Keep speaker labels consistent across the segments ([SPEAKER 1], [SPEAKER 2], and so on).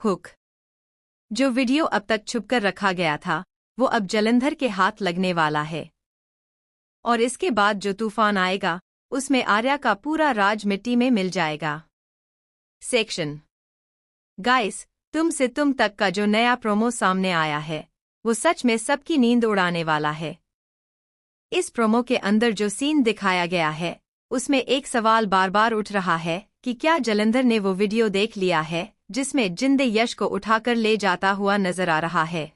[SPEAKER 1] Hook. जो video अब तक छुपकर रखा गया था वो अब जलंधर के हाथ लगने वाला है, और इसके बाद जो तूफान आएगा उसमें आर्या का पूरा राज मिट्टी में मिल जाएगा। सेक्शन गाइस, तुम से तुम तक का जो नया प्रोमो सामने आया है वो सच में सबकी नींद उड़ाने वाला है। इस प्रोमो के अंदर जो सीन दिखाया गया है उसमें एक सवाल बार बार उठ रहा है कि क्या जलंधर ने वो वीडियो देख लिया है जिसमें जिंदे यश को उठाकर ले जाता हुआ नजर आ रहा है।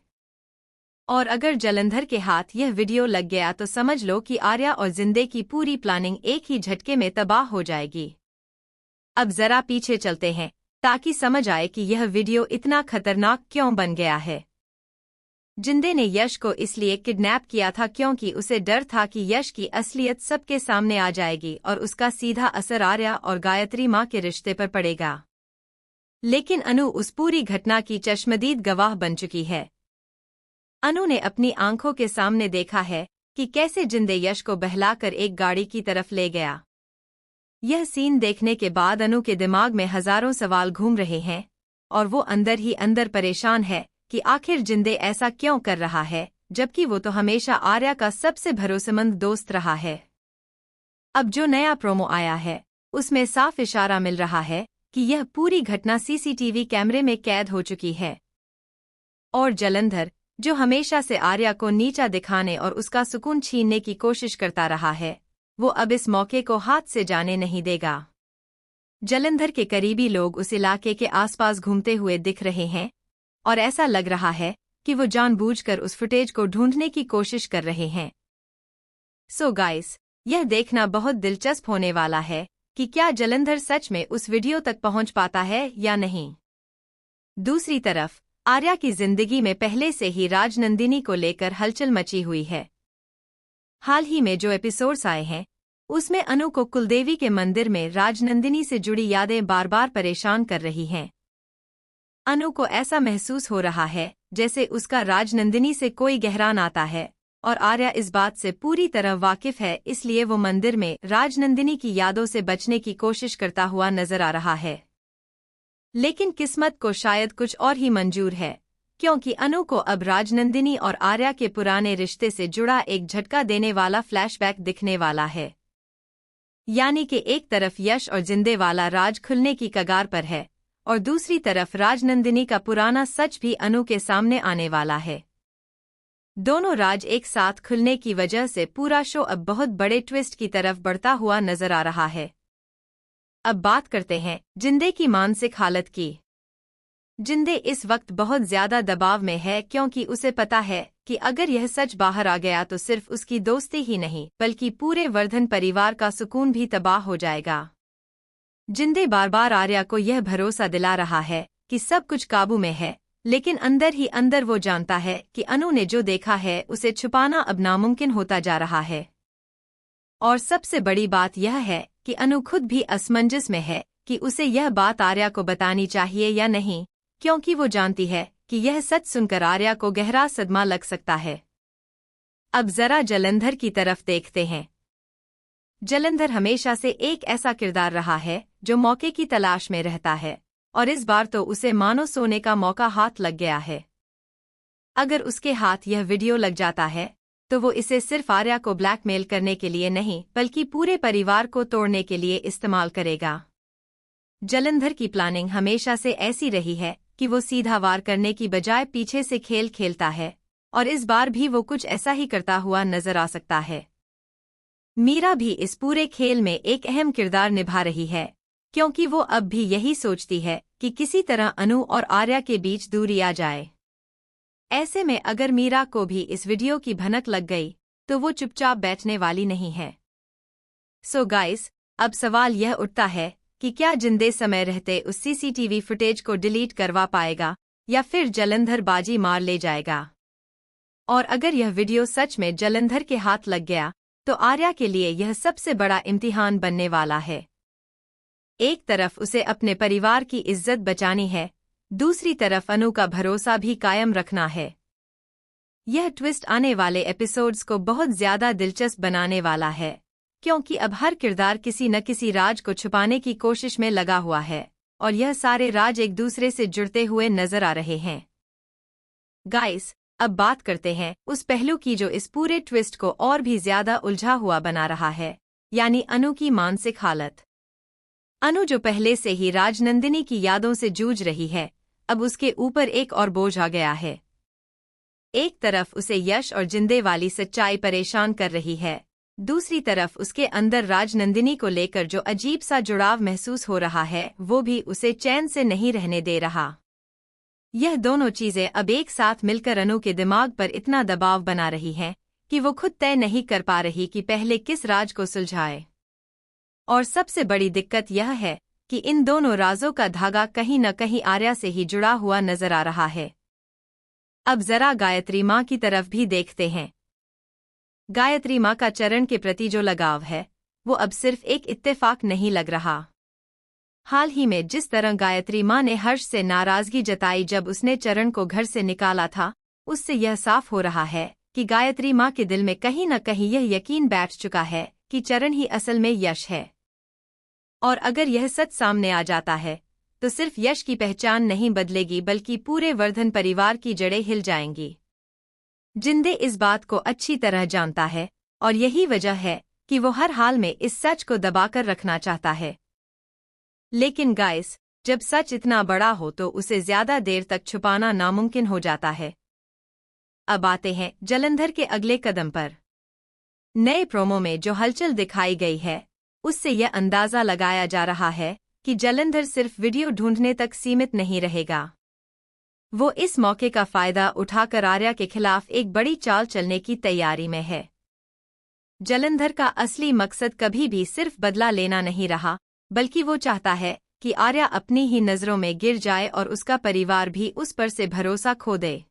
[SPEAKER 1] और अगर जलंधर के हाथ यह वीडियो लग गया तो समझ लो कि आर्या और जिंदे की पूरी प्लानिंग एक ही झटके में तबाह हो जाएगी। अब जरा पीछे चलते हैं ताकि समझ आए कि यह वीडियो इतना खतरनाक क्यों बन गया है। जिंदे ने यश को इसलिए किडनैप किया था क्योंकि उसे डर था कि यश की असलियत सबके सामने आ जाएगी और उसका सीधा असर आर्या और गायत्री माँ के रिश्ते पर पड़ेगा। लेकिन अनु उस पूरी घटना की चश्मदीद गवाह बन चुकी है। अनु ने अपनी आंखों के सामने देखा है कि कैसे जिंदे यश को बहलाकर एक गाड़ी की तरफ ले गया। यह सीन देखने के बाद अनु के दिमाग में हजारों सवाल घूम रहे हैं और वो अंदर ही अंदर परेशान है कि आखिर जिंदे ऐसा क्यों कर रहा है, जबकि वो तो हमेशा आर्या का सबसे भरोसेमंद दोस्त रहा है। अब जो नया प्रोमो आया है उसमें साफ इशारा मिल रहा है कि यह पूरी घटना सीसीटीवी कैमरे में कैद हो चुकी है, और जलंधर जो हमेशा से आर्या को नीचा दिखाने और उसका सुकून छीनने की कोशिश करता रहा है वो अब इस मौके को हाथ से जाने नहीं देगा। जलंधर के करीबी लोग उस इलाके के आसपास घूमते हुए दिख रहे हैं और ऐसा लग रहा है कि वो जानबूझकर उस फुटेज को ढूंढने की कोशिश कर रहे हैं। सो गाइस, यह देखना बहुत दिलचस्प होने वाला है कि क्या जलंधर सच में उस वीडियो तक पहुंच पाता है या नहीं। दूसरी तरफ आर्या की जिंदगी में पहले से ही राजनंदिनी को लेकर हलचल मची हुई है। हाल ही में जो एपिसोड्स आए हैं उसमें अनु को कुलदेवी के मंदिर में राजनंदिनी से जुड़ी यादें बार बार परेशान कर रही हैं। अनु को ऐसा महसूस हो रहा है जैसे उसका राजनंदिनी से कोई गहरा नाता है, और आर्या इस बात से पूरी तरह वाकिफ है, इसलिए वो मंदिर में राजनंदिनी की यादों से बचने की कोशिश करता हुआ नजर आ रहा है। लेकिन किस्मत को शायद कुछ और ही मंजूर है, क्योंकि अनु को अब राजनंदिनी और आर्या के पुराने रिश्ते से जुड़ा एक झटका देने वाला फ्लैशबैक दिखने वाला है। यानी कि एक तरफ यश और जिंदे वाला राज खुलने की कगार पर है और दूसरी तरफ राजनंदिनी का पुराना सच भी अनु के सामने आने वाला है। दोनों राज एक साथ खुलने की वजह से पूरा शो अब बहुत बड़े ट्विस्ट की तरफ बढ़ता हुआ नजर आ रहा है। अब बात करते हैं जिंदे की मानसिक हालत की। जिंदे इस वक्त बहुत ज्यादा दबाव में है क्योंकि उसे पता है कि अगर यह सच बाहर आ गया तो सिर्फ उसकी दोस्ती ही नहीं बल्कि पूरे वर्धन परिवार का सुकून भी तबाह हो जाएगा। जिंदे बार बार आर्या को यह भरोसा दिला रहा है कि सब कुछ काबू में है, लेकिन अंदर ही अंदर वो जानता है कि अनु ने जो देखा है उसे छुपाना अब नामुमकिन होता जा रहा है। और सबसे बड़ी बात यह है कि अनु खुद भी असमंजस में है कि उसे यह बात आर्या को बतानी चाहिए या नहीं, क्योंकि वो जानती है कि यह सच सुनकर आर्या को गहरा सदमा लग सकता है। अब जरा जलंधर की तरफ देखते हैं। जलंधर हमेशा से एक ऐसा किरदार रहा है जो मौके की तलाश में रहता है, और इस बार तो उसे मानो सोने का मौका हाथ लग गया है। अगर उसके हाथ यह वीडियो लग जाता है तो वो इसे सिर्फ आर्या को ब्लैकमेल करने के लिए नहीं बल्कि पूरे परिवार को तोड़ने के लिए इस्तेमाल करेगा। जलंधर की प्लानिंग हमेशा से ऐसी रही है कि वो सीधा वार करने की बजाय पीछे से खेल खेलता है, और इस बार भी वो कुछ ऐसा ही करता हुआ नजर आ सकता है। मीरा भी इस पूरे खेल में एक अहम किरदार निभा रही है, क्योंकि वो अब भी यही सोचती है कि किसी तरह अनु और आर्या के बीच दूरी आ जाए। ऐसे में अगर मीरा को भी इस वीडियो की भनक लग गई तो वो चुपचाप बैठने वाली नहीं है। सो गाइस, अब सवाल यह उठता है कि क्या जिंदे समय रहते उस सीसीटीवी फुटेज को डिलीट करवा पाएगा या फिर जलंधर बाजी मार ले जाएगा। और अगर यह वीडियो सच में जलंधर के हाथ लग गया तो आर्या के लिए यह सबसे बड़ा इम्तिहान बनने वाला है। एक तरफ उसे अपने परिवार की इज्जत बचानी है, दूसरी तरफ अनु का भरोसा भी कायम रखना है। यह ट्विस्ट आने वाले एपिसोड्स को बहुत ज्यादा दिलचस्प बनाने वाला है, क्योंकि अब हर किरदार किसी न किसी राज को छुपाने की कोशिश में लगा हुआ है। और यह सारे राज एक दूसरे से जुड़ते हुए नजर आ रहे हैं। गाइस, अब बात करते हैं उस पहलू की जो इस पूरे ट्विस्ट को और भी ज्यादा उलझा हुआ बना रहा है, यानी अनु की मानसिक हालत। अनु जो पहले से ही राजनंदिनी की यादों से जूझ रही है, अब उसके ऊपर एक और बोझ आ गया है। एक तरफ उसे यश और जिंदे वाली सच्चाई परेशान कर रही है, दूसरी तरफ उसके अंदर राजनंदिनी को लेकर जो अजीब सा जुड़ाव महसूस हो रहा है वो भी उसे चैन से नहीं रहने दे रहा। यह दोनों चीजें अब एक साथ मिलकर अनु के दिमाग पर इतना दबाव बना रही हैं कि वो खुद तय नहीं कर पा रही कि पहले किस राज को सुलझाए। और सबसे बड़ी दिक्कत यह है कि इन दोनों राजों का धागा कहीं न कहीं आर्या से ही जुड़ा हुआ नजर आ रहा है। अब जरा गायत्री माँ की तरफ भी देखते हैं। गायत्री माँ का चरण के प्रति जो लगाव है वो अब सिर्फ एक इत्तेफाक नहीं लग रहा। हाल ही में जिस तरह गायत्री माँ ने हर्ष से नाराजगी जताई जब उसने चरण को घर से निकाला था, उससे यह साफ हो रहा है कि गायत्री माँ के दिल में कहीं न कहीं यह यकीन बैठ चुका है कि चरण ही असल में यश है। और अगर यह सच सामने आ जाता है तो सिर्फ यश की पहचान नहीं बदलेगी बल्कि पूरे वर्धन परिवार की जड़ें हिल जाएंगी। जिंदे इस बात को अच्छी तरह जानता है और यही वजह है कि वो हर हाल में इस सच को दबाकर रखना चाहता है। लेकिन गाइस, जब सच इतना बड़ा हो तो उसे ज्यादा देर तक छुपाना नामुमकिन हो जाता है। अब आते हैं जलंधर के अगले कदम पर। नए प्रोमो में जो हलचल दिखाई गई है उससे यह अंदाजा लगाया जा रहा है कि जलंधर सिर्फ वीडियो ढूंढने तक सीमित नहीं रहेगा। वो इस मौके का फायदा उठाकर आर्या के खिलाफ एक बड़ी चाल चलने की तैयारी में है। जलंधर का असली मकसद कभी भी सिर्फ बदला लेना नहीं रहा, बल्कि वो चाहता है कि आर्या अपनी ही नजरों में गिर जाए और उसका परिवार भी उस पर से भरोसा खो दे।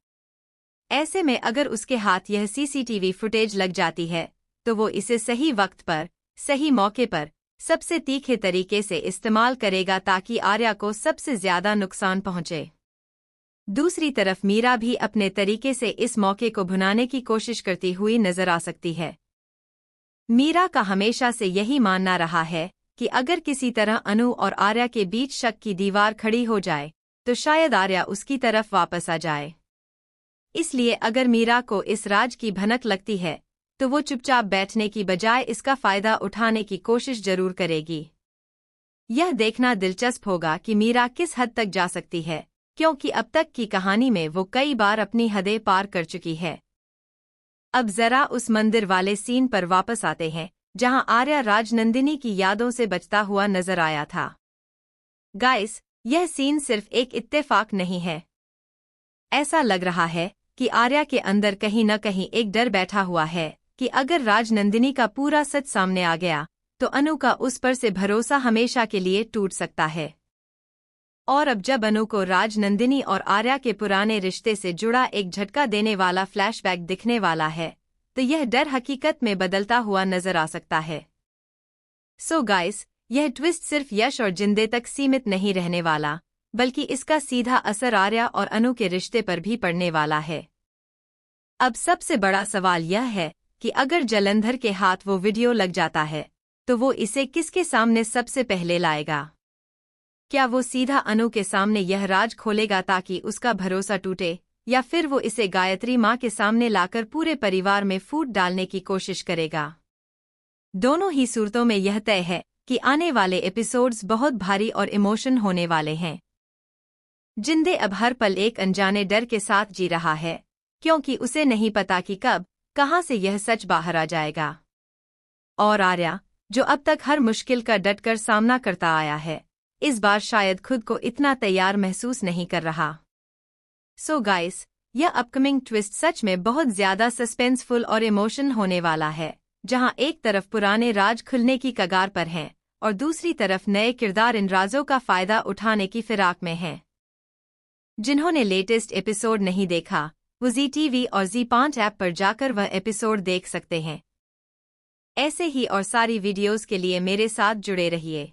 [SPEAKER 1] ऐसे में अगर उसके हाथ यह सीसीटीवी फुटेज लग जाती है तो वो इसे सही वक्त पर, सही मौके पर, सबसे तीखे तरीके से इस्तेमाल करेगा ताकि आर्या को सबसे ज्यादा नुकसान पहुंचे। दूसरी तरफ मीरा भी अपने तरीके से इस मौके को भुनाने की कोशिश करती हुई नजर आ सकती है। मीरा का हमेशा से यही मानना रहा है कि अगर किसी तरह अनु और आर्या के बीच शक की दीवार खड़ी हो जाए तो शायद आर्या उसकी तरफ वापस आ जाए। इसलिए अगर मीरा को इस राज की भनक लगती है तो वो चुपचाप बैठने की बजाय इसका फायदा उठाने की कोशिश जरूर करेगी। यह देखना दिलचस्प होगा कि मीरा किस हद तक जा सकती है, क्योंकि अब तक की कहानी में वो कई बार अपनी हदें पार कर चुकी है। अब जरा उस मंदिर वाले सीन पर वापस आते हैं जहां आर्या राजनंदिनी की यादों से बचता हुआ नजर आया था। गाइस, यह सीन सिर्फ एक इत्तेफाक नहीं है। ऐसा लग रहा है कि आर्या के अंदर कहीं न कहीं एक डर बैठा हुआ है कि अगर राजनंदिनी का पूरा सच सामने आ गया तो अनु का उस पर से भरोसा हमेशा के लिए टूट सकता है। और अब जब अनु को राजनंदिनी और आर्या के पुराने रिश्ते से जुड़ा एक झटका देने वाला फ्लैशबैक दिखने वाला है तो यह डर हकीकत में बदलता हुआ नजर आ सकता है। सो गाइस, यह ट्विस्ट सिर्फ यश और जिंदे तक सीमित नहीं रहने वाला, बल्कि इसका सीधा असर आर्या और अनु के रिश्ते पर भी पड़ने वाला है। अब सबसे बड़ा सवाल यह है कि अगर जलंधर के हाथ वो वीडियो लग जाता है तो वो इसे किसके सामने सबसे पहले लाएगा? क्या वो सीधा अनु के सामने यह राज खोलेगा ताकि उसका भरोसा टूटे, या फिर वो इसे गायत्री माँ के सामने लाकर पूरे परिवार में फूट डालने की कोशिश करेगा? दोनों ही सूरतों में यह तय है कि आने वाले एपिसोड्स बहुत भारी और इमोशन होने वाले हैं। जिंदे अब हर पल एक अनजाने डर के साथ जी रहा है, क्योंकि उसे नहीं पता कि कब, कहां से यह सच बाहर आ जाएगा। और आर्या, जो अब तक हर मुश्किल का डटकर सामना करता आया है, इस बार शायद खुद को इतना तैयार महसूस नहीं कर रहा। सो गाइस, यह अपकमिंग ट्विस्ट सच में बहुत ज्यादा सस्पेंसफुल और इमोशन होने वाला है, जहां एक तरफ पुराने राज खुलने की कगार पर हैं और दूसरी तरफ नए किरदार इन राजों का फायदा उठाने की फिराक में हैं। जिन्होंने लेटेस्ट एपिसोड नहीं देखा वो ZTV और Z5 ऐप पर जाकर वह एपिसोड देख सकते हैं। ऐसे ही और सारी वीडियोस के लिए मेरे साथ जुड़े रहिए।